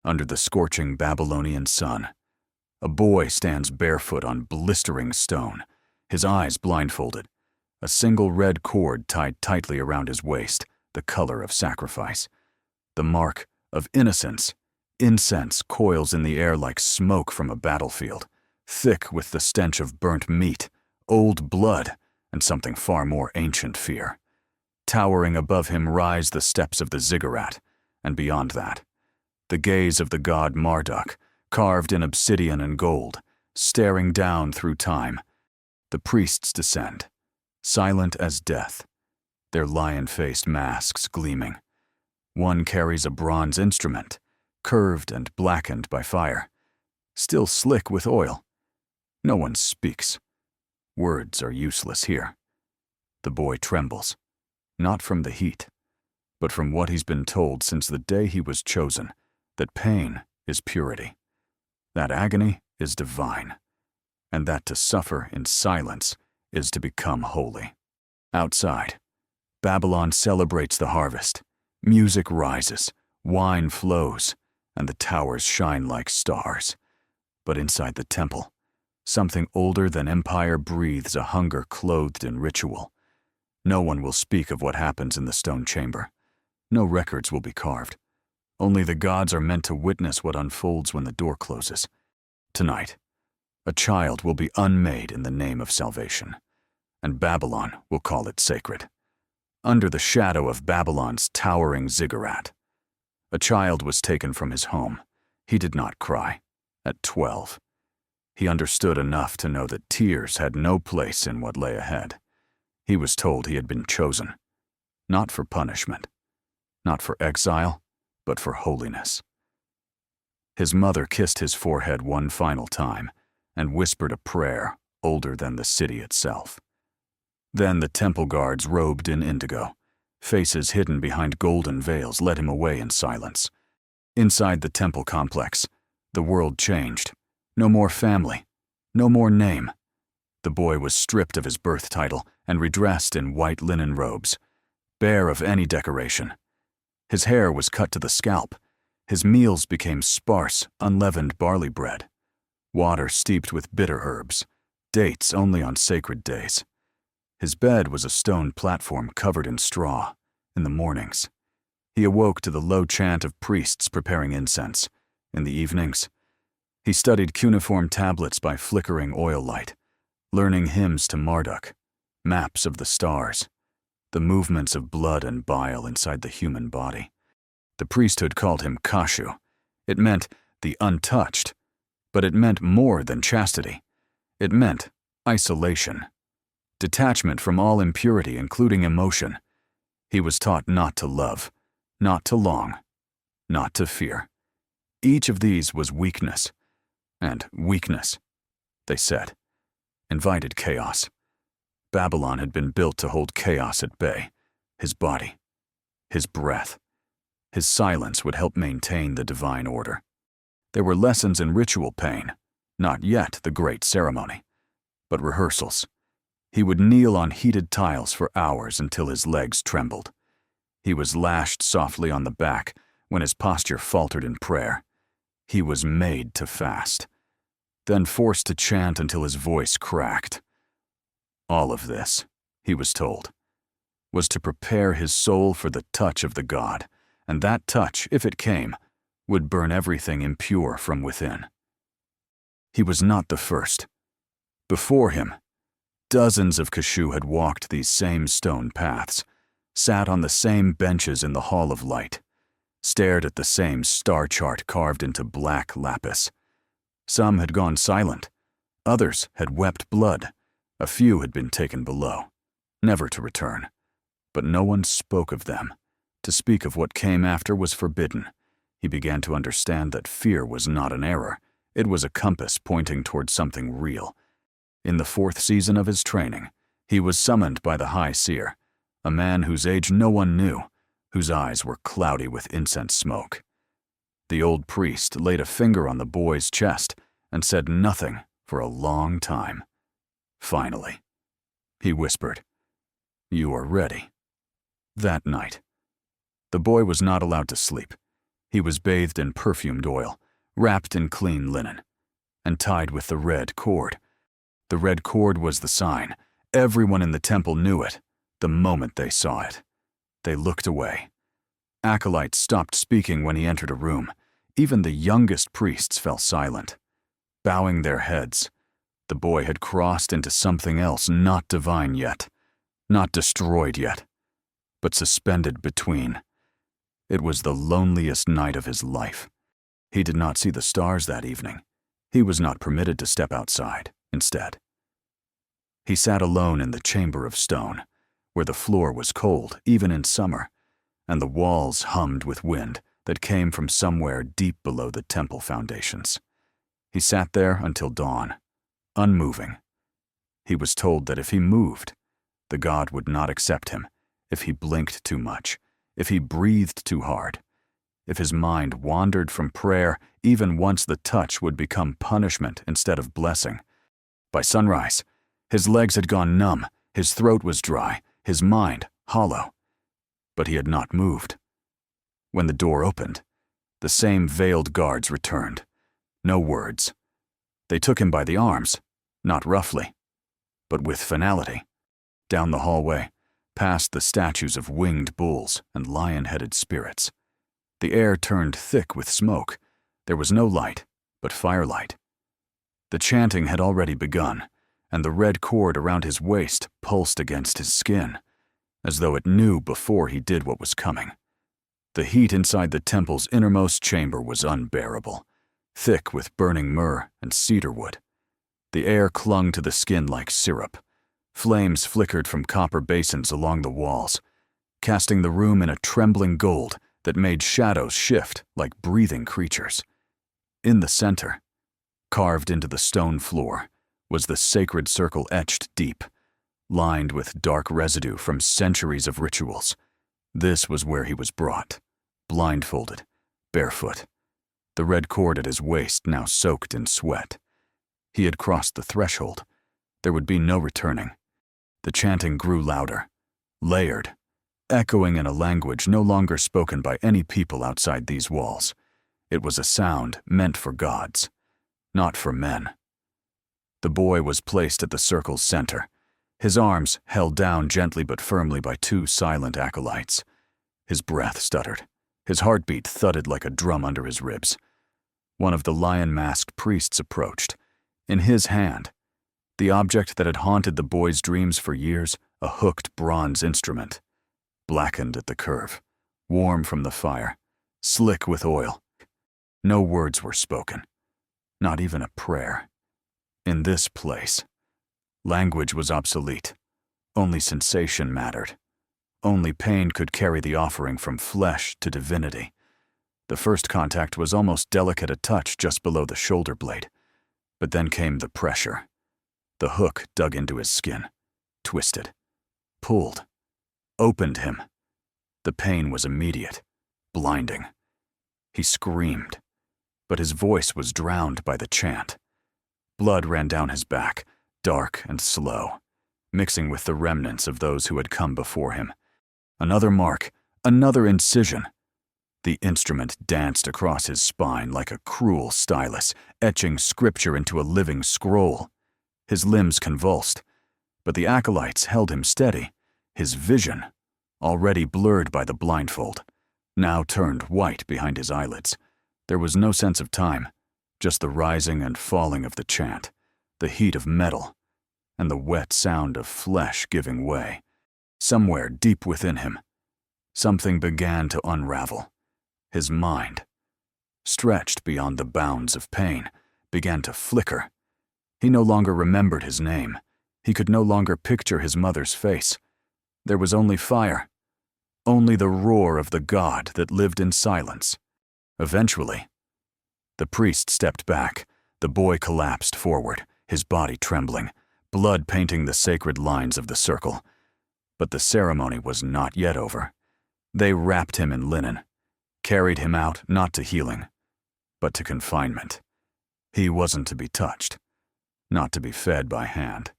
Under the scorching Babylonian sun, a boy stands barefoot on blistering stone, his eyes blindfolded, a single red cord tied tightly around his waist, the color of sacrifice. The mark of innocence. Incense coils in the air like smoke from a battlefield, thick with the stench of burnt meat, old blood, and something far more ancient fear. Towering above him rise the steps of the ziggurat, and beyond that, the gaze of the god Marduk, carved in obsidian and gold, staring down through time. The priests descend, silent as death, their lion-faced masks gleaming. One carries a bronze instrument, curved and blackened by fire, still slick with oil. No one speaks. Words are useless here. The boy trembles, not from the heat, but from what he's been told since the day he was chosen, that pain is purity, that agony is divine, and that to suffer in silence is to become holy. Outside, Babylon celebrates the harvest. Music rises, wine flows, and the towers shine like stars. But inside the temple, something older than empire breathes a hunger clothed in ritual. No one will speak of what happens in the stone chamber. No records will be carved. Only the gods are meant to witness what unfolds when the door closes. Tonight, a child will be unmade in the name of salvation, and Babylon will call it sacred. Under the shadow of Babylon's towering ziggurat, a child was taken from his home. He did not cry. At 12, he understood enough to know that tears had no place in what lay ahead. He was told he had been chosen, not for punishment, not for exile, but for holiness. His mother kissed his forehead one final time and whispered a prayer older than the city itself. Then the temple guards robed in indigo, faces hidden behind golden veils, led him away in silence. Inside the temple complex, the world changed. No more family, no more name. The boy was stripped of his birth title and redressed in white linen robes, bare of any decoration. His hair was cut to the scalp. His meals became sparse, unleavened barley bread, water steeped with bitter herbs, dates only on sacred days. His bed was a stone platform covered in straw. In the mornings, he awoke to the low chant of priests preparing incense. In the evenings, he studied cuneiform tablets by flickering oil light, learning hymns to Marduk, maps of the stars, the movements of blood and bile inside the human body. The priesthood called him Kashu. It meant the untouched, but it meant more than chastity. It meant isolation, detachment from all impurity, including emotion. He was taught not to love, not to long, not to fear. Each of these was weakness, and weakness, they said, invited chaos. Babylon had been built to hold chaos at bay. His body, his breath, his silence would help maintain the divine order. There were lessons in ritual pain, not yet the great ceremony, but rehearsals. He would kneel on heated tiles for hours until his legs trembled. He was lashed softly on the back when his posture faltered in prayer. He was made to fast, then forced to chant until his voice cracked. All of this, he was told, was to prepare his soul for the touch of the god, and that touch, if it came, would burn everything impure from within. He was not the first. Before him, dozens of Kashu had walked these same stone paths, sat on the same benches in the Hall of Light, stared at the same star chart carved into black lapis. Some had gone silent, others had wept blood, a few had been taken below, never to return. But no one spoke of them. To speak of what came after was forbidden. He began to understand that fear was not an error. It was a compass pointing toward something real. In the 4th season of his training, he was summoned by the High Seer, a man whose age no one knew, whose eyes were cloudy with incense smoke. The old priest laid a finger on the boy's chest and said nothing for a long time. Finally, he whispered, "You are ready." That night, the boy was not allowed to sleep. He was bathed in perfumed oil, wrapped in clean linen, and tied with the red cord. The red cord was the sign. Everyone in the temple knew it, the moment they saw it. They looked away. Acolytes stopped speaking when he entered a room. Even the youngest priests fell silent, bowing their heads. The boy had crossed into something else, not divine yet, not destroyed yet, but suspended between. It was the loneliest night of his life. He did not see the stars that evening. He was not permitted to step outside, instead. He sat alone in the chamber of stone, where the floor was cold, even in summer, and the walls hummed with wind that came from somewhere deep below the temple foundations. He sat there until dawn, unmoving. He was told that if he moved, the god would not accept him, if he blinked too much, if he breathed too hard. If his mind wandered from prayer, even once the touch would become punishment instead of blessing. By sunrise, his legs had gone numb, his throat was dry, his mind hollow. But he had not moved. When the door opened, the same veiled guards returned. No words. They took him by the arms, not roughly, but with finality, down the hallway, past the statues of winged bulls and lion-headed spirits. The air turned thick with smoke. There was no light, but firelight. The chanting had already begun, and the red cord around his waist pulsed against his skin, as though it knew before he did what was coming. The heat inside the temple's innermost chamber was unbearable, thick with burning myrrh and cedar wood. The air clung to the skin like syrup. Flames flickered from copper basins along the walls, casting the room in a trembling gold that made shadows shift like breathing creatures. In the center, carved into the stone floor, was the sacred circle etched deep, lined with dark residue from centuries of rituals. This was where he was brought, blindfolded, barefoot, the red cord at his waist now soaked in sweat. He had crossed the threshold. There would be no returning. The chanting grew louder, layered, echoing in a language no longer spoken by any people outside these walls. It was a sound meant for gods, not for men. The boy was placed at the circle's center, his arms held down gently but firmly by two silent acolytes. His breath stuttered. His heartbeat thudded like a drum under his ribs. One of the lion-masked priests approached. In his hand, the object that had haunted the boy's dreams for years, a hooked bronze instrument, blackened at the curve, warm from the fire, slick with oil. No words were spoken, not even a prayer. In this place, language was obsolete. Only sensation mattered. Only pain could carry the offering from flesh to divinity. The first contact was almost delicate a touch just below the shoulder blade. But then came the pressure. The hook dug into his skin, twisted, pulled, opened him. The pain was immediate, blinding. He screamed, but his voice was drowned by the chant. Blood ran down his back, dark and slow, mixing with the remnants of those who had come before him. Another mark, another incision. The instrument danced across his spine like a cruel stylus, etching scripture into a living scroll. His limbs convulsed, but the acolytes held him steady. His vision, already blurred by the blindfold, now turned white behind his eyelids. There was no sense of time, just the rising and falling of the chant, the heat of metal, and the wet sound of flesh giving way. Somewhere deep within him, something began to unravel. His mind, stretched beyond the bounds of pain, began to flicker. He no longer remembered his name. He could no longer picture his mother's face. There was only fire, only the roar of the god that lived in silence. Eventually, the priest stepped back. The boy collapsed forward, his body trembling, blood painting the sacred lines of the circle. But the ceremony was not yet over. They wrapped him in linen, carried him out not to healing, but to confinement. He wasn't to be touched, not to be fed by hand.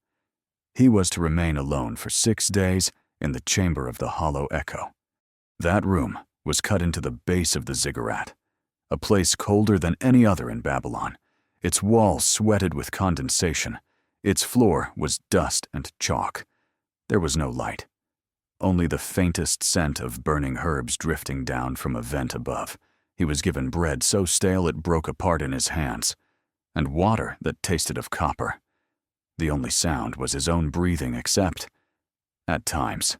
He was to remain alone for 6 days in the chamber of the hollow echo. That room was cut into the base of the ziggurat, a place colder than any other in Babylon. Its walls sweated with condensation. Its floor was dust and chalk. There was no light, only the faintest scent of burning herbs drifting down from a vent above. He was given bread so stale it broke apart in his hands, and water that tasted of copper. The only sound was his own breathing, except, at times,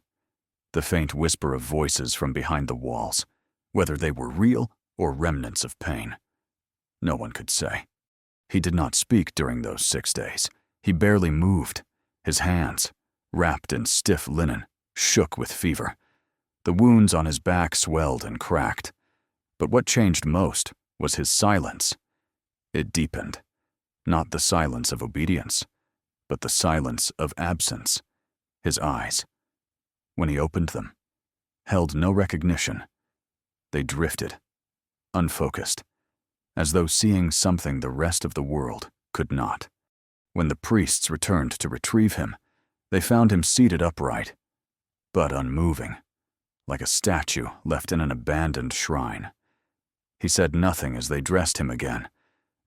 the faint whisper of voices from behind the walls, whether they were real or remnants of pain. No one could say. He did not speak during those 6 days. He barely moved. His hands, wrapped in stiff linen, shook with fever. The wounds on his back swelled and cracked. But what changed most was his silence. It deepened, not the silence of obedience, but the silence of absence. His eyes, when he opened them, held no recognition. They drifted, unfocused, as though seeing something the rest of the world could not. When the priests returned to retrieve him, they found him seated upright, but unmoving, like a statue left in an abandoned shrine. He said nothing as they dressed him again,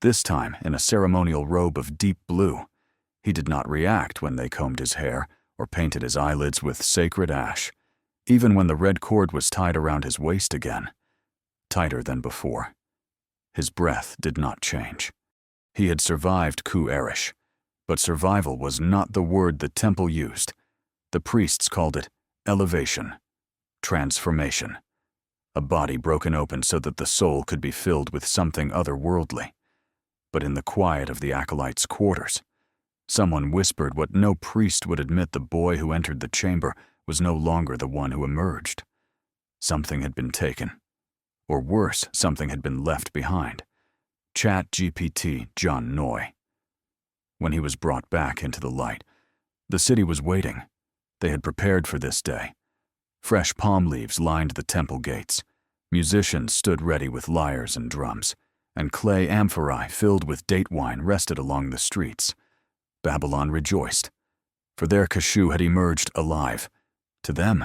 this time in a ceremonial robe of deep blue. He did not react when they combed his hair or painted his eyelids with sacred ash, even when the red cord was tied around his waist again, tighter than before. His breath did not change. He had survived Ku Erish, but survival was not the word the temple used. The priests called it elevation, transformation, a body broken open so that the soul could be filled with something otherworldly. But in the quiet of the acolytes' quarters, someone whispered what no priest would admit: the boy who entered the chamber was no longer the one who emerged. Something had been taken, or worse, something had been left behind. ChatGPT John Noy. When he was brought back into the light, the city was waiting. They had prepared for this day. Fresh palm leaves lined the temple gates. Musicians stood ready with lyres and drums, and clay amphorae filled with date wine rested along the streets. Babylon rejoiced, for their Kashu had emerged alive. To them,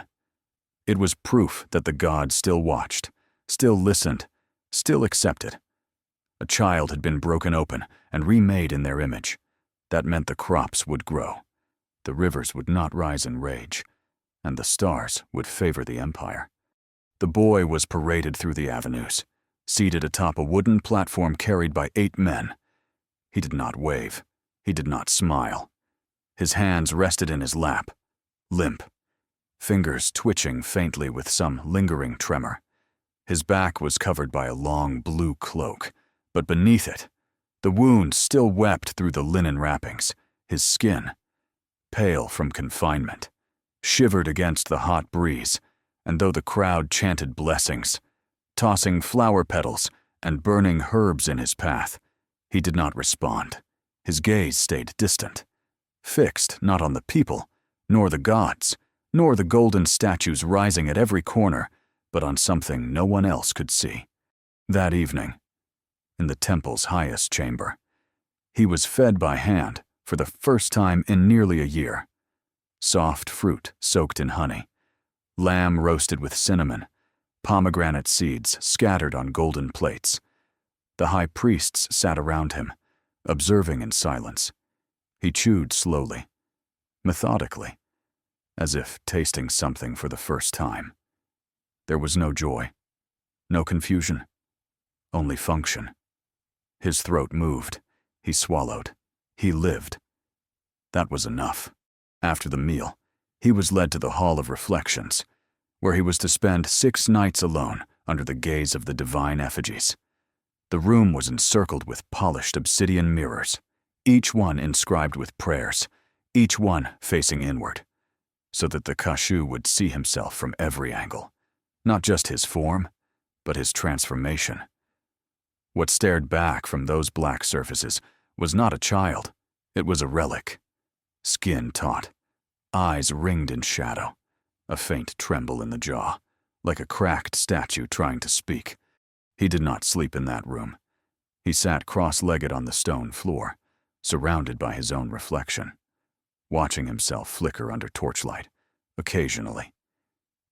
it was proof that the gods still watched, still listened, still accepted. A child had been broken open and remade in their image. That meant the crops would grow, the rivers would not rise in rage, and the stars would favor the empire. The boy was paraded through the avenues, seated atop a wooden platform carried by 8 men. He did not wave. He did not smile. His hands rested in his lap, limp, fingers twitching faintly with some lingering tremor. His back was covered by a long blue cloak, but beneath it, the wound still wept through the linen wrappings. His skin, pale from confinement, shivered against the hot breeze, and though the crowd chanted blessings, tossing flower petals and burning herbs in his path, he did not respond. His gaze stayed distant, fixed not on the people, nor the gods, nor the golden statues rising at every corner, but on something no one else could see. That evening, in the temple's highest chamber, he was fed by hand for the first time in nearly a year. Soft fruit soaked in honey, lamb roasted with cinnamon, pomegranate seeds scattered on golden plates. The high priests sat around him, observing in silence. He chewed slowly, methodically, as if tasting something for the first time. There was no joy, no confusion, only function. His throat moved. He swallowed. He lived. That was enough. After the meal, he was led to the Hall of Reflections, where he was to spend 6 nights alone under the gaze of the divine effigies. The room was encircled with polished obsidian mirrors, each one inscribed with prayers, each one facing inward, so that the Kashu would see himself from every angle, not just his form, but his transformation. What stared back from those black surfaces was not a child, it was a relic. Skin taut, eyes ringed in shadow, a faint tremble in the jaw, like a cracked statue trying to speak. He did not sleep in that room. He sat cross-legged on the stone floor, surrounded by his own reflection, watching himself flicker under torchlight, occasionally.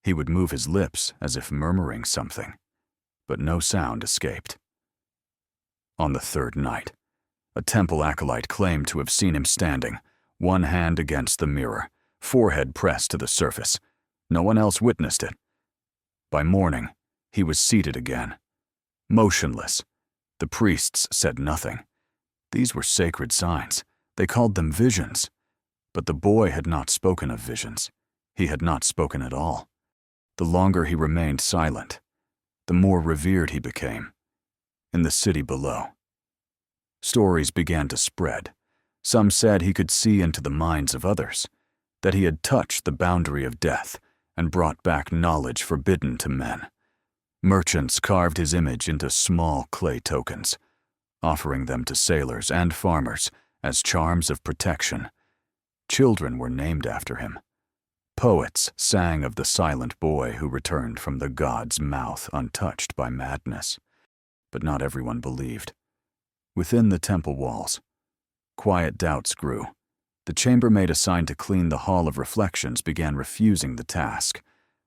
He would move his lips as if murmuring something, but no sound escaped. On the third night, a temple acolyte claimed to have seen him standing, one hand against the mirror, forehead pressed to the surface. No one else witnessed it. By morning, he was seated again, motionless. The priests said nothing. These were sacred signs. They called them visions. But the boy had not spoken of visions. He had not spoken at all. The longer he remained silent, the more revered he became. In the city below, stories began to spread. Some said he could see into the minds of others, that he had touched the boundary of death and brought back knowledge forbidden to men. Merchants carved his image into small clay tokens, offering them to sailors and farmers as charms of protection. Children were named after him. Poets sang of the silent boy who returned from the god's mouth untouched by madness. But not everyone believed. Within the temple walls, quiet doubts grew. The chambermaid assigned to clean the Hall of Reflections began refusing the task.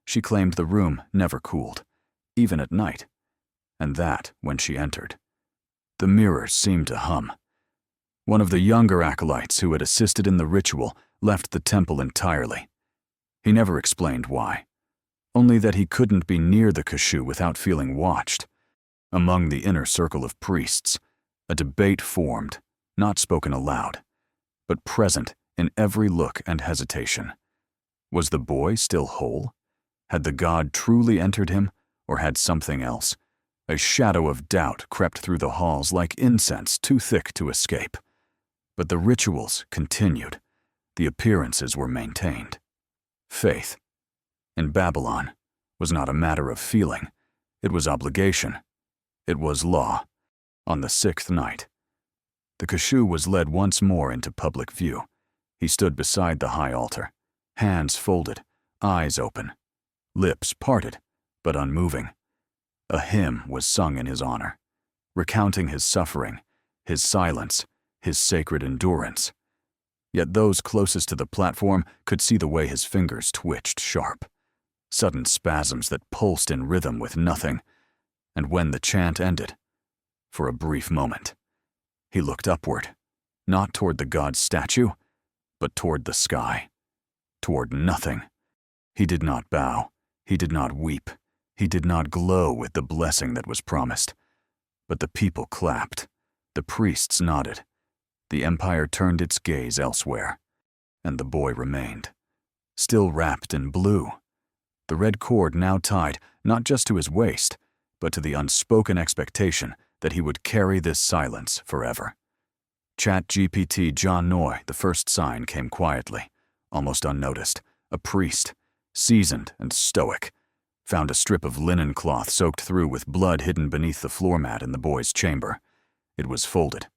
She claimed the room never cooled, even at night, and that when she entered. The mirrors seemed to hum. One of the younger acolytes who had assisted in the ritual left the temple entirely. He never explained why, only that he couldn't be near the kashu without feeling watched. Among the inner circle of priests, a debate formed, not spoken aloud, but present in every look and hesitation. Was the boy still whole? Had the god truly entered him, or had something else? A shadow of doubt crept through the halls like incense too thick to escape. But the rituals continued. The appearances were maintained. Faith, in Babylon, was not a matter of feeling. It was obligation. It was law. On the sixth night, the kashu was led once more into public view. He stood beside the high altar, hands folded, eyes open, lips parted, but unmoving. A hymn was sung in his honor, recounting his suffering, his silence, his sacred endurance. Yet those closest to the platform could see the way his fingers twitched sharp, sudden spasms that pulsed in rhythm with nothing. And when the chant ended, for a brief moment, he looked upward, not toward the god's statue, but toward the sky, toward nothing. He did not bow, he did not weep, he did not glow with the blessing that was promised. But the people clapped, the priests nodded, the empire turned its gaze elsewhere, and the boy remained, still wrapped in blue, the red cord now tied not just to his waist, but to the unspoken expectation that he would carry this silence forever. ChatGPT John Noy, the first sign, came quietly, almost unnoticed. A priest, seasoned and stoic, found a strip of linen cloth soaked through with blood hidden beneath the floor mat in the boy's chamber. It was folded,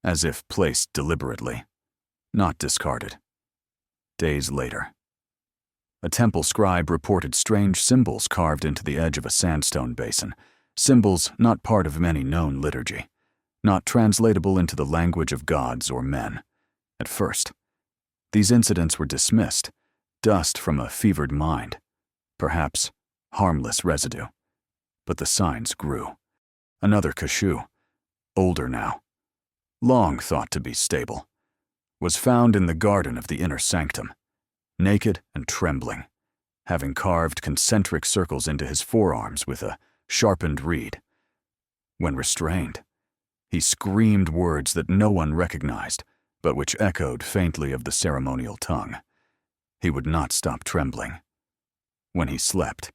as if placed deliberately, not discarded. Days later, a temple scribe reported strange symbols carved into the edge of a sandstone basin, symbols not part of any known liturgy, not translatable into the language of gods or men. At first, these incidents were dismissed, dust from a fevered mind, perhaps harmless residue. But the signs grew. Another kashu, older now, long thought to be stable, was found in the garden of the inner sanctum, naked and trembling, having carved concentric circles into his forearms with a sharpened reed. When restrained, he screamed words that no one recognized, but which echoed faintly of the ceremonial tongue. He would not stop trembling. When he slept,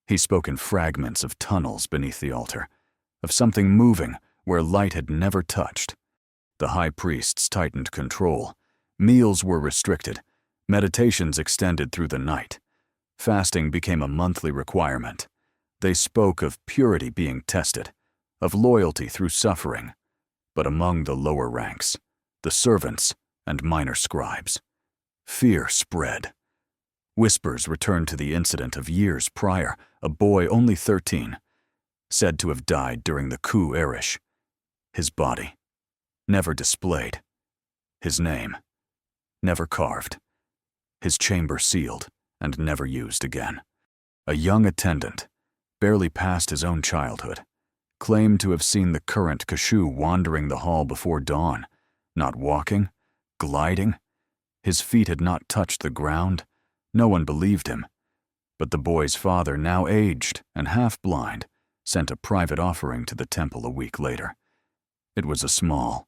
he spoke in fragments of tunnels beneath the altar, of something moving where light had never touched. The high priests tightened control. Meals were restricted. Meditations extended through the night. Fasting became a monthly requirement. They spoke of purity being tested, of loyalty through suffering. But among the lower ranks, the servants and minor scribes, fear spread. Whispers returned to the incident of years prior, a boy only 13, said to have died during the coup Erish. His body, never displayed. His name, never carved. His chamber sealed and never used again. A young attendant, barely past his own childhood, claimed to have seen the current Kashu wandering the hall before dawn, not walking, gliding. His feet had not touched the ground. No one believed him. But the boy's father, now aged and half-blind, sent a private offering to the temple a week later. It was a small,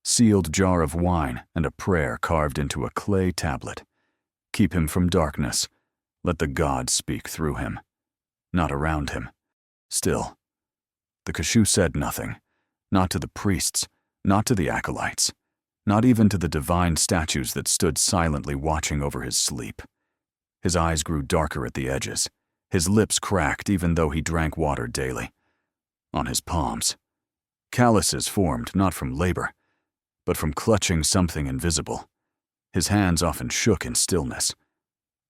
sealed jar of wine and a prayer carved into a clay tablet. Keep him from darkness. Let the gods speak through him, not around him. Still, the Kashu said nothing, not to the priests, not to the acolytes, not even to the divine statues that stood silently watching over his sleep. His eyes grew darker at the edges. His lips cracked even though he drank water daily. On his palms, calluses formed not from labor, but from clutching something invisible. His hands often shook in stillness,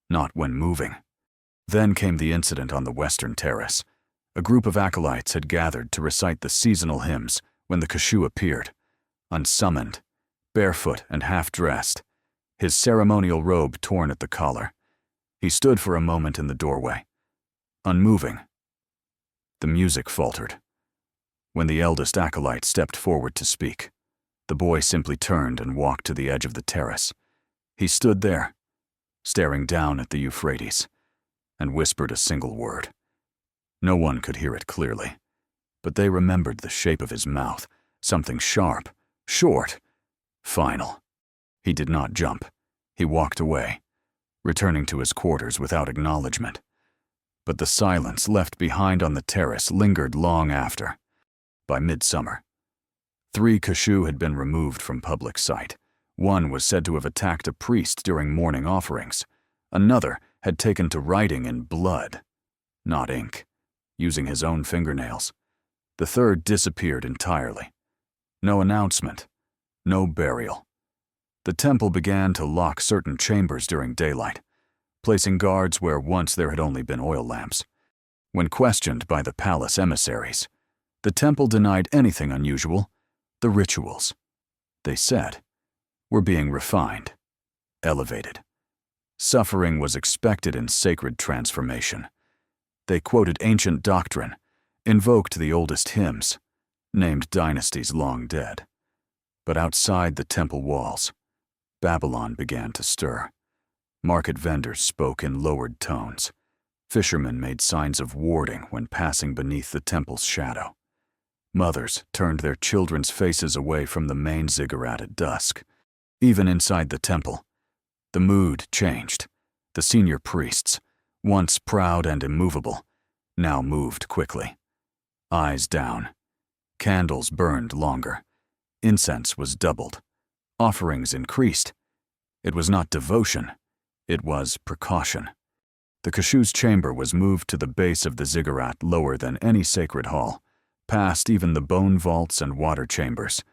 not when moving. Then came the incident on the western terrace. A group of acolytes had gathered to recite the seasonal hymns when the Kashu appeared, unsummoned, barefoot and half-dressed, his ceremonial robe torn at the collar. He stood for a moment in the doorway, unmoving. The music faltered. When the eldest acolyte stepped forward to speak, the boy simply turned and walked to the edge of the terrace. He stood there, staring down at the Euphrates, and whispered a single word. No one could hear it clearly, but they remembered the shape of his mouth, something sharp, short, final. He did not jump. He walked away, returning to his quarters without acknowledgement. But the silence left behind on the terrace lingered long after. By midsummer, 3 Kashu had been removed from public sight. One was said to have attacked a priest during morning offerings. Another had taken to writing in blood, not ink, using his own fingernails. The third disappeared entirely. No announcement, no burial. The temple began to lock certain chambers during daylight, placing guards where once there had only been oil lamps. When questioned by the palace emissaries, the temple denied anything unusual. The rituals, they said, were being refined, elevated. Suffering was expected in sacred transformation. They quoted ancient doctrine, invoked the oldest hymns, named dynasties long dead. But outside the temple walls, Babylon began to stir. Market vendors spoke in lowered tones. Fishermen made signs of warding when passing beneath the temple's shadow. Mothers turned their children's faces away from the main ziggurat at dusk. Even inside the temple, the mood changed. The senior priests, once proud and immovable, now moved quickly. Eyes down. Candles burned longer. Incense was doubled. Offerings increased. It was not devotion. It was precaution. The Kashu's chamber was moved to the base of the ziggurat lower than any sacred hall, past even the bone vaults and water chambers.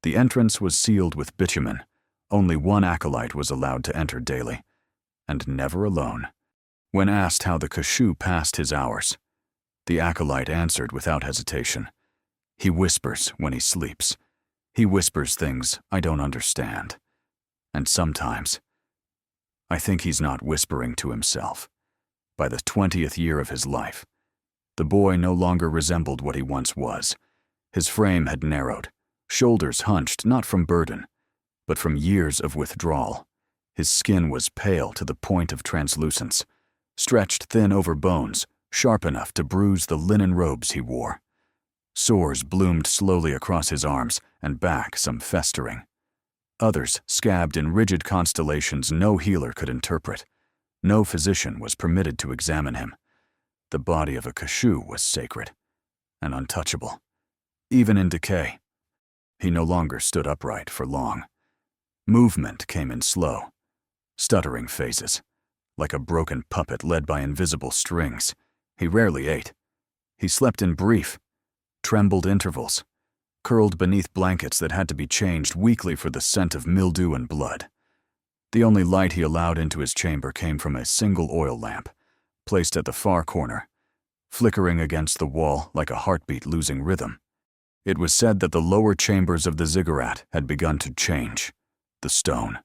The entrance was sealed with bitumen. Only one acolyte was allowed to enter daily, and never alone. When asked how the Kashu passed his hours, the acolyte answered without hesitation. He whispers when he sleeps. He whispers things I don't understand. And sometimes, I think he's not whispering to himself. By the 20th year of his life, the boy no longer resembled what he once was. His frame had narrowed, shoulders hunched not from burden, but from years of withdrawal. His skin was pale to the point of translucence, stretched thin over bones, sharp enough to bruise the linen robes he wore. Sores bloomed slowly across his arms and back, some festering. Others scabbed in rigid constellations no healer could interpret. No physician was permitted to examine him. The body of a Kashu was sacred and untouchable, even in decay. He no longer stood upright for long. Movement came in slow, stuttering phases, like a broken puppet led by invisible strings. He rarely ate. He slept in brief, trembled intervals, curled beneath blankets that had to be changed weekly for the scent of mildew and blood. The only light he allowed into his chamber came from a single oil lamp, placed at the far corner, flickering against the wall like a heartbeat losing rhythm. It was said that the lower chambers of the ziggurat had begun to change. The stone,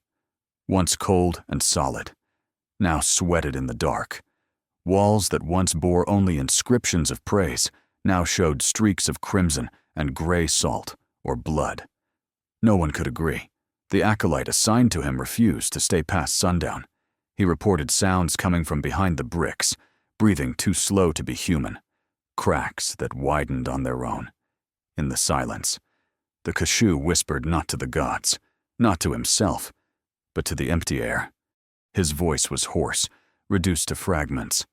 once cold and solid, now sweated in the dark. Walls that once bore only inscriptions of praise now showed streaks of crimson and gray salt, or blood. No one could agree. The acolyte assigned to him refused to stay past sundown. He reported sounds coming from behind the bricks, breathing too slow to be human, cracks that widened on their own. In the silence, the Kashu whispered not to the gods, not to himself, but to the empty air. His voice was hoarse, reduced to fragments,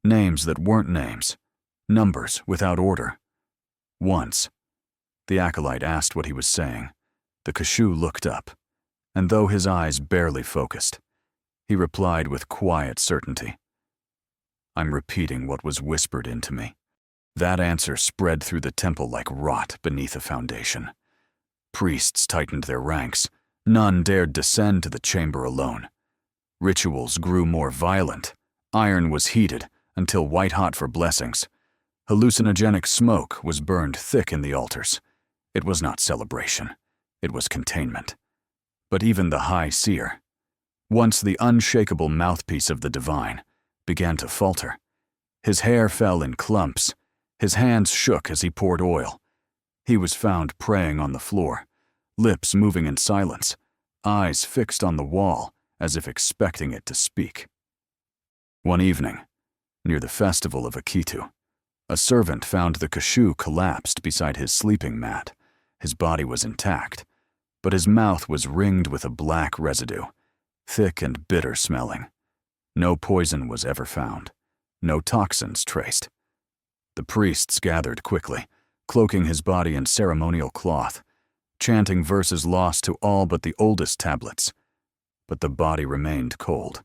names that weren't names, numbers without order. Once, the acolyte asked what he was saying. The Kashu looked up, and though his eyes barely focused, he replied with quiet certainty, "I'm repeating what was whispered into me." That answer spread through the temple like rot beneath a foundation. Priests tightened their ranks. None dared descend to the chamber alone. Rituals grew more violent. Iron was heated until white-hot for blessings. Hallucinogenic smoke was burned thick in the altars. It was not celebration. It was containment. But even the high seer, once the unshakable mouthpiece of the divine, began to falter. His hair fell in clumps. His hands shook as he poured oil. He was found praying on the floor, lips moving in silence, eyes fixed on the wall as if expecting it to speak. One evening, near the festival of Akitu, a servant found the Kashu collapsed beside his sleeping mat. His body was intact, but his mouth was ringed with a black residue, thick and bitter smelling. No poison was ever found, no toxins traced. The priests gathered quickly, cloaking his body in ceremonial cloth, chanting verses lost to all but the oldest tablets. But the body remained cold.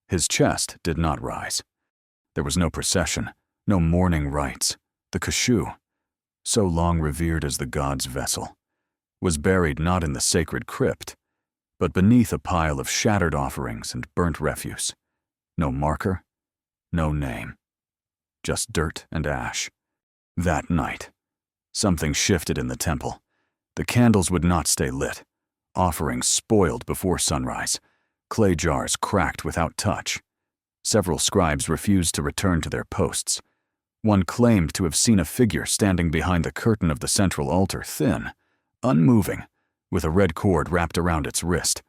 His chest did not rise. There was no procession, no mourning rites. The Kashu, so long revered as the god's vessel, was buried not in the sacred crypt, but beneath a pile of shattered offerings and burnt refuse. No marker, no name, just dirt and ash. That night, something shifted in the temple. The candles would not stay lit. Offerings spoiled before sunrise. Clay jars cracked without touch. Several scribes refused to return to their posts. One claimed to have seen a figure standing behind the curtain of the central altar, thin, unmoving, with a red cord wrapped around its wrist.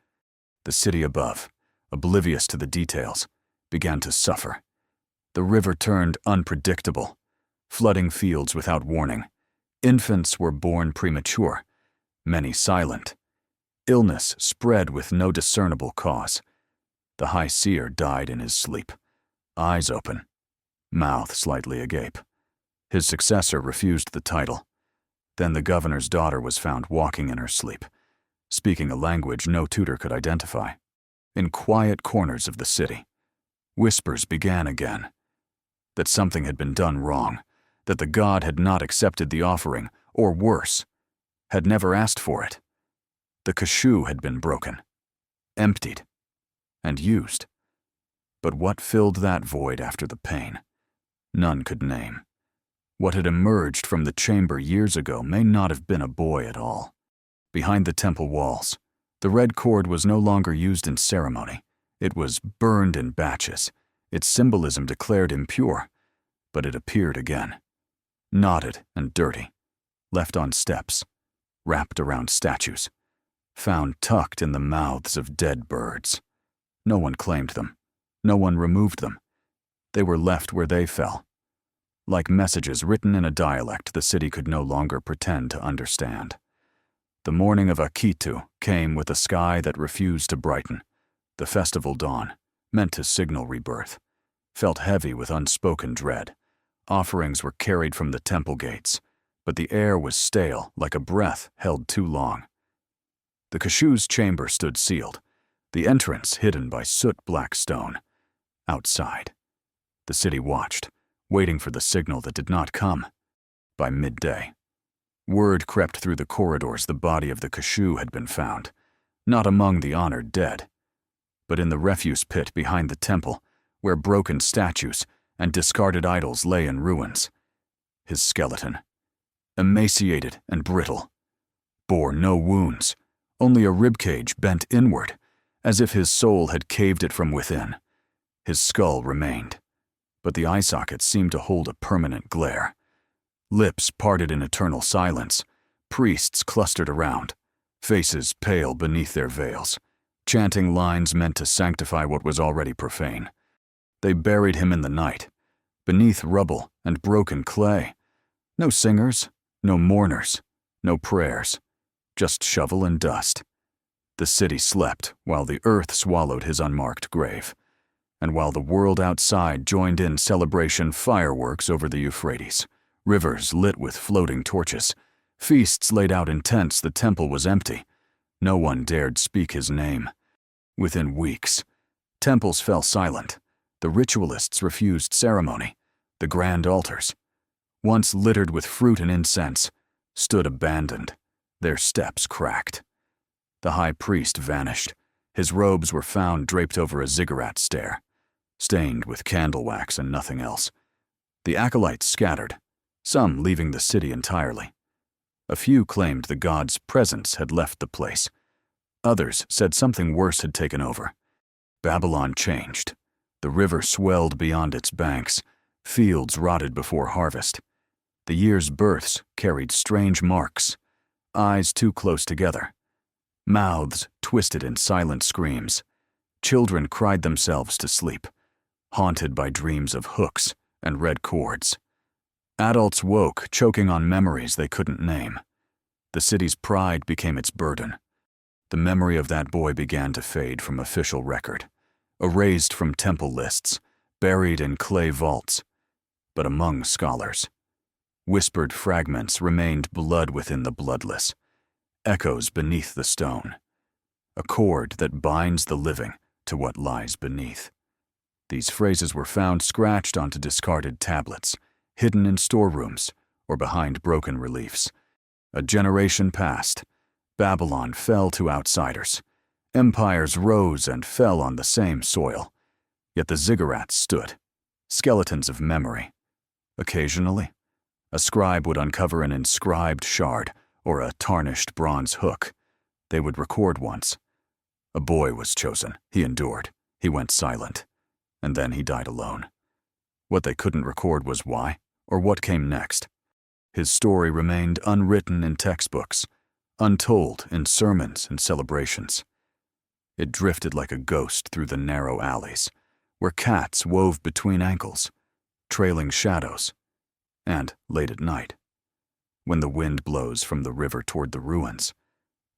The city above, oblivious to the details, began to suffer. The river turned unpredictable, flooding fields without warning. Infants were born premature, many silent. Illness spread with no discernible cause. The high seer died in his sleep, eyes open, mouth slightly agape. His successor refused the title. Then the governor's daughter was found walking in her sleep, speaking a language no tutor could identify. In quiet corners of the city, whispers began again, that something had been done wrong, that the god had not accepted the offering, or worse, had never asked for it. The Kashu had been broken, emptied, and used. But what filled that void after the pain? None could name. What had emerged from the chamber years ago may not have been a boy at all. Behind the temple walls, the red cord was no longer used in ceremony. It was burned in batches, its symbolism declared impure, but it appeared again, knotted and dirty, left on steps, wrapped around statues, found tucked in the mouths of dead birds. No one claimed them. No one removed them. They were left where they fell. Like messages written in a dialect the city could no longer pretend to understand. The morning of Akitu came with a sky that refused to brighten. The festival dawn, meant to signal rebirth, felt heavy with unspoken dread. Offerings were carried from the temple gates, but the air was stale like a breath held too long. The Kashu's chamber stood sealed, the entrance hidden by soot-black stone. Outside, the city watched, waiting for the signal that did not come. By midday, word crept through the corridors the body of the Kashu had been found, not among the honored dead, but in the refuse pit behind the temple, where broken statues and discarded idols lay in ruins. His skeleton, emaciated and brittle, bore no wounds, only a ribcage bent inward, as if his soul had caved it from within. His skull remained, but the eye sockets seemed to hold a permanent glare. Lips parted in eternal silence, priests clustered around, faces pale beneath their veils, chanting lines meant to sanctify what was already profane. They buried him in the night, beneath rubble and broken clay. No singers, no mourners, no prayers, just shovel and dust. The city slept while the earth swallowed his unmarked grave, and while the world outside joined in celebration fireworks over the Euphrates, rivers lit with floating torches, feasts laid out in tents, the temple was empty. No one dared speak his name. Within weeks, temples fell silent. The ritualists refused ceremony. The grand altars, once littered with fruit and incense, stood abandoned, their steps cracked. The high priest vanished. His robes were found draped over a ziggurat stair, stained with candle wax and nothing else. The acolytes scattered, some leaving the city entirely. A few claimed the god's presence had left the place. Others said something worse had taken over. Babylon changed. The river swelled beyond its banks. Fields rotted before harvest. The year's births carried strange marks, eyes too close together, mouths twisted in silent screams. Children cried themselves to sleep, haunted by dreams of hooks and red cords. Adults woke, choking on memories they couldn't name. The city's pride became its burden. The memory of that boy began to fade from official record, erased from temple lists, buried in clay vaults. But among scholars, whispered fragments remained, blood within the bloodless, echoes beneath the stone, a cord that binds the living to what lies beneath. These phrases were found scratched onto discarded tablets, hidden in storerooms or behind broken reliefs. A generation passed. Babylon fell to outsiders. Empires rose and fell on the same soil. Yet the ziggurats stood, skeletons of memory. Occasionally, a scribe would uncover an inscribed shard or a tarnished bronze hook. They would record once. A boy was chosen. He endured. He went silent. And then he died alone. What they couldn't record was why, or what came next. His story remained unwritten in textbooks, untold in sermons and celebrations. It drifted like a ghost through the narrow alleys, where cats wove between ankles, trailing shadows, and late at night, when the wind blows from the river toward the ruins,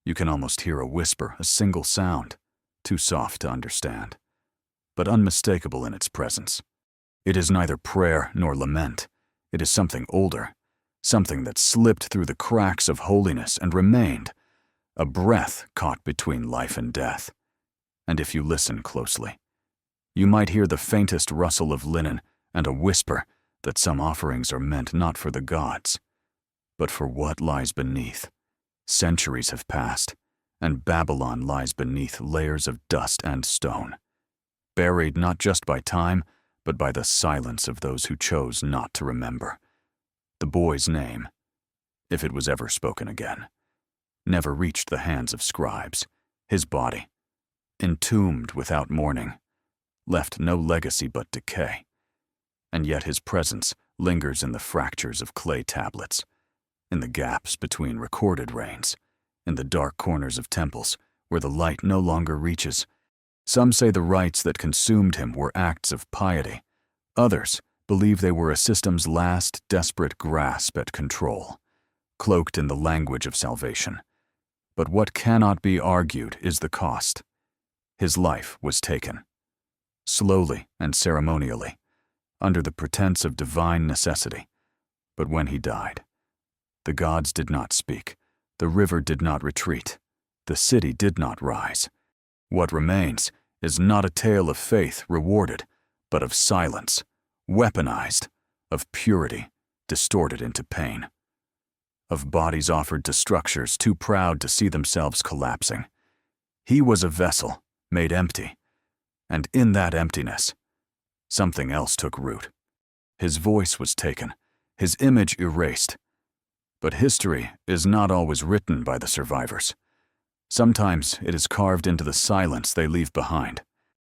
you can almost hear a whisper, a single sound, too soft to understand, but unmistakable in its presence. It is neither prayer nor lament. It is something older, something that slipped through the cracks of holiness and remained, a breath caught between life and death. And if you listen closely, you might hear the faintest rustle of linen and a whisper that some offerings are meant not for the gods, but for what lies beneath. Centuries have passed, and Babylon lies beneath layers of dust and stone, buried not just by time, but by the silence of those who chose not to remember. The boy's name, if it was ever spoken again, never reached the hands of scribes. His body, entombed without mourning, left no legacy but decay. And yet his presence lingers in the fractures of clay tablets, in the gaps between recorded reigns, in the dark corners of temples where the light no longer reaches. Some say the rites that consumed him were acts of piety. Others believe they were a system's last desperate grasp at control, cloaked in the language of salvation. But what cannot be argued is the cost. His life was taken, slowly and ceremonially, under the pretense of divine necessity. But when he died, the gods did not speak, the river did not retreat, the city did not rise. What remains is not a tale of faith rewarded, but of silence, weaponized, of purity distorted into pain, of bodies offered to structures too proud to see themselves collapsing. He was a vessel made empty, and in that emptiness, something else took root. His voice was taken, his image erased. But history is not always written by the survivors. Sometimes it is carved into the silence they leave behind.